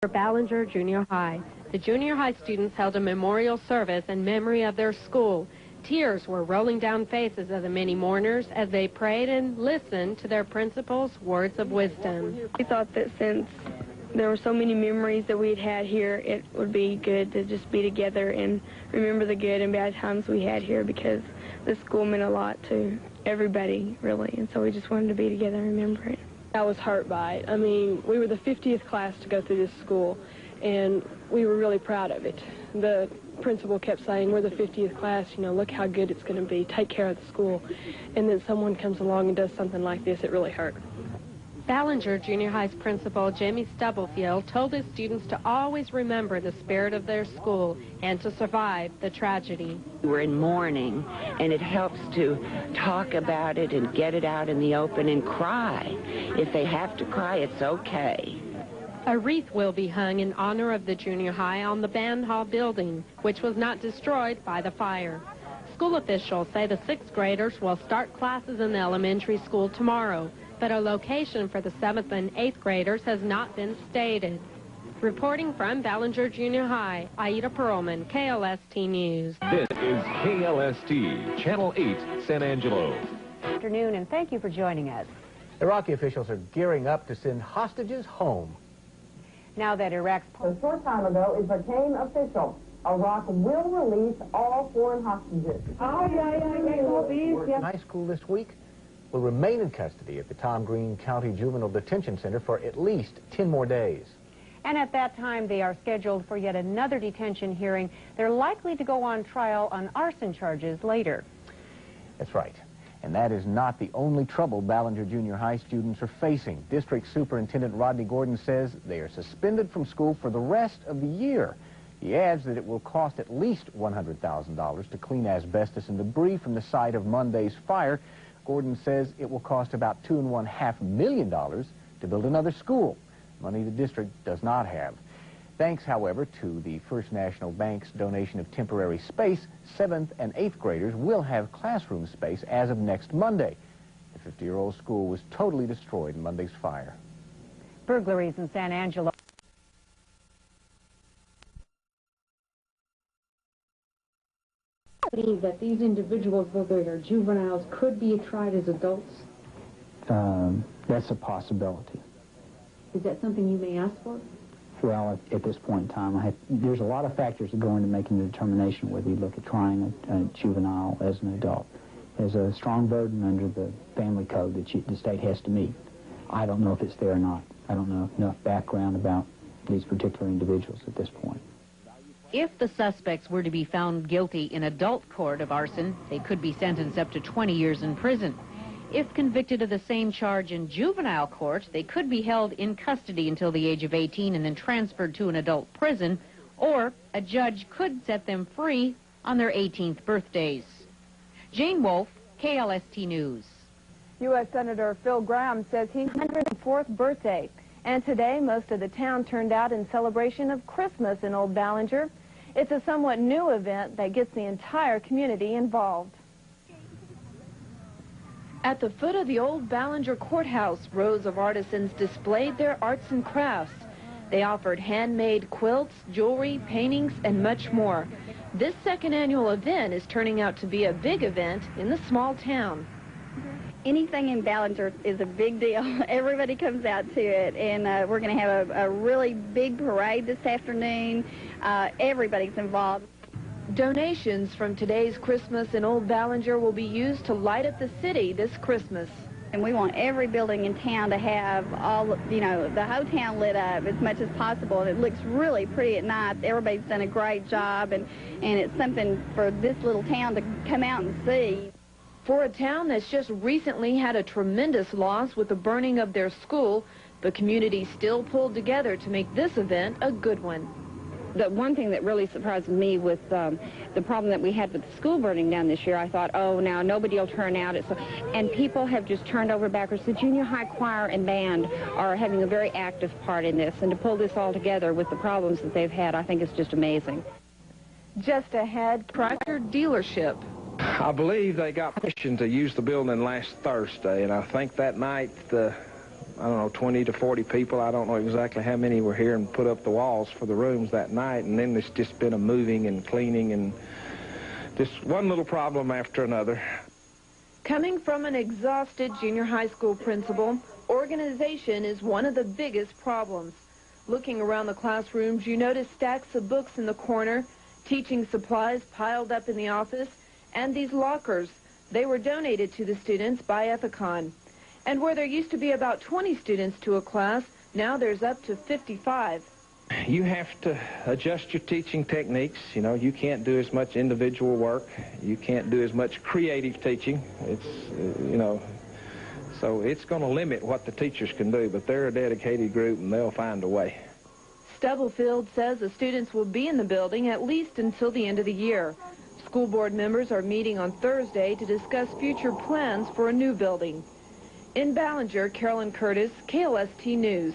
Ballinger Jr High. The junior high students held a memorial service in memory of their school. Tears were rolling down faces of the many mourners as they prayed and listened to their principal's words of wisdom. We thought that since there were so many memories that we'd had here, it would be good to just be together and remember the good and bad times we had here, because this school meant a lot to everybody, really, and so we just wanted to be together and remember it. I was hurt by it. I mean, we were the 50th class to go through this school, and we were really proud of it. The principal kept saying, we're the 50th class, you know, look how good it's going to be, take care of the school. And then someone comes along and does something like this, it really hurt. Ballinger Junior High's principal, Jimmy Stubblefield, told his students to always remember the spirit of their school and to survive the tragedy. We're in mourning, and it helps to talk about it and get it out in the open and cry. If they have to cry, it's okay. A wreath will be hung in honor of the junior high on the band hall building, which was not destroyed by the fire. School officials say the 6th graders will start classes in the elementary school tomorrow, but a location for the 7th and 8th graders has not been stated. Reporting from Ballinger Jr High, Aida Perlman, KLST News. This is KLST, Channel 8, San Angelo. Good afternoon, and thank you for joining us. Iraqi officials are gearing up to send hostages home. Now that Iraq's... A short time ago, it became official. Iraq will release all foreign hostages. High school this week will remain in custody at the Tom Green County Juvenile Detention Center for at least 10 more days. And at that time, they are scheduled for yet another detention hearing. They're likely to go on trial on arson charges later. That's right. And that is not the only trouble Ballinger Junior High students are facing. District Superintendent Rodney Gordon says they are suspended from school for the rest of the year. He adds that it will cost at least $100,000 to clean asbestos and debris from the site of Monday's fire. Gordon says it will cost about $2.5 million to build another school, money the district does not have. Thanks, however, to the First National Bank's donation of temporary space, 7th and 8th graders will have classroom space as of next Monday. The 50-year-old school was totally destroyed in Monday's fire. Burglaries in San Angelo. I believe that these individuals, though they are juveniles, could be tried as adults. That's a possibility. Is that something you may ask for? Well, at this point in time, there's a lot of factors that go into making the determination whether you look at trying a juvenile as an adult. There's a strong burden under the family code that the state has to meet. I don't know if it's there or not. I don't know enough background about these particular individuals at this point. If the suspects were to be found guilty in adult court of arson, they could be sentenced up to 20 years in prison. If convicted of the same charge in juvenile court, they could be held in custody until the age of 18 and then transferred to an adult prison, or a judge could set them free on their 18th birthdays. Jane Wolfe, KLST News. U.S. Senator Phil Gramm says he's 104th birthday, and today most of the town turned out in celebration of Christmas in Old Ballinger. It's a somewhat new event that gets the entire community involved. At the foot of the Old Ballinger Courthouse, rows of artisans displayed their arts and crafts. They offered handmade quilts, jewelry, paintings, and much more. This second annual event is turning out to be a big event in the small town. Anything in Ballinger is a big deal. Everybody comes out to it, and we're going to have a really big parade this afternoon. Everybody's involved. Donations from today's Christmas in Old Ballinger will be used to light up the city this Christmas. And we want every building in town to have all, the whole town lit up as much as possible. And it looks really pretty at night. Everybody's done a great job, and it's something for this little town to come out and see. For a town that's just recently had a tremendous loss with the burning of their school, the community still pulled together to make this event a good one. The one thing that really surprised me with the problem that we had with the school burning down this year, I thought, oh, now nobody will turn out. And people have just turned over backwards. The junior high choir and band are having a very active part in this. And to pull this all together with the problems that they've had, I think it's just amazing. Just ahead, Chrysler dealership. I believe they got permission to use the building last Thursday, and I think that night the I don't know, 20 to 40 people. I don't know exactly how many were here and put up the walls for the rooms that night. And then there's just been a moving and cleaning and just one little problem after another. Coming from an exhausted junior high school principal, organization is one of the biggest problems. Looking around the classrooms, you notice stacks of books in the corner, teaching supplies piled up in the office, and these lockers. They were donated to the students by Ethicon. And where there used to be about 20 students to a class, now there's up to 55. You have to adjust your teaching techniques. You know, you can't do as much individual work. You can't do as much creative teaching. It's, you know, so it's going to limit what the teachers can do, but they're a dedicated group and they'll find a way. Stubblefield says the students will be in the building at least until the end of the year. School board members are meeting on Thursday to discuss future plans for a new building. In Ballinger, Carolyn Curtis, KLST News.